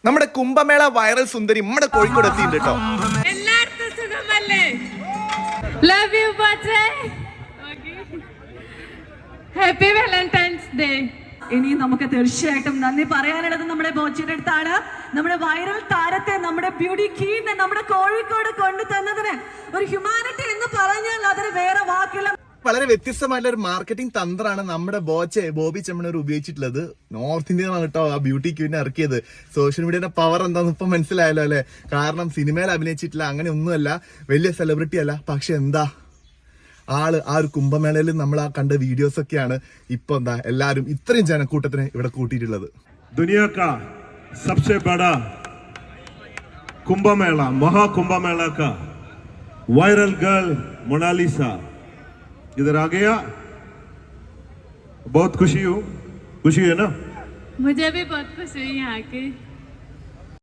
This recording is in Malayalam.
നമ്മുടെ കുംഭമേള വൈറൽ സുന്ദരി നമ്മുടെ കോഴിക്കോട് എത്തിയിട്ടുണ്ട് കേട്ടോ. എല്ലാവർക്കും സുഖമല്ലേ? Love you birthday. Happy Valentine's day. ഇനി നമുക്ക് തീർച്ചയായിട്ടും നന്ദി പറയാനുള്ളത് നമ്മുടെ ബോച്ചിയുടെ അടുത്താണ്. നമ്മുടെ വൈറൽ താരത്തെ, നമ്മുടെ ബ്യൂട്ടി ക്വീനെ നമ്മുടെ കോഴിക്കോട് കൊണ്ടുതന്നതിന് ഒരു ഹ്യൂമാനിറ്റി എന്ന് പറഞ്ഞാൽ അതിന് വേറെ വാക്കുകൾ. വളരെ വ്യത്യസ്തമായിട്ടുള്ള ഒരു മാർക്കറ്റിംഗ് തന്ത്രമാണ് നമ്മുടെ ബോബി ചെമ്മണൂർ ഉപയോഗിച്ചിട്ടുള്ളത്. നോർത്ത് ഇന്ത്യയിലാണ് കേട്ടോ ആ ബ്യൂട്ടി ക്വീനെ ഇറക്കിയത്. സോഷ്യൽ മീഡിയയുടെ പവർ എന്താന്ന് ഇപ്പൊ മനസ്സിലായല്ലോ അല്ലെ. കാരണം സിനിമയിൽ അഭിനയിച്ചിട്ടില്ല, അങ്ങനെ ഒന്നുമല്ല, വലിയ സെലിബ്രിറ്റി അല്ല. പക്ഷെ എന്താ ആള് ആ ഒരു കുംഭമേളയിൽ നമ്മൾ ആ കണ്ട വീഡിയോസ് ഒക്കെയാണ് ഇപ്പൊ എന്താ എല്ലാരും ഇത്രയും ജനക്കൂട്ടത്തിനെ ഇവിടെ കൂട്ടിയിട്ടുള്ളത്. दुनिया का सबसे बड़ा कुंभ मेला, महाकुंभ मेला का वायरल गर्ल मोनालिसा इधर आ गया. बहुत खुशी है ना? मुझे भी बहुत खुशी हुई यहाँ की.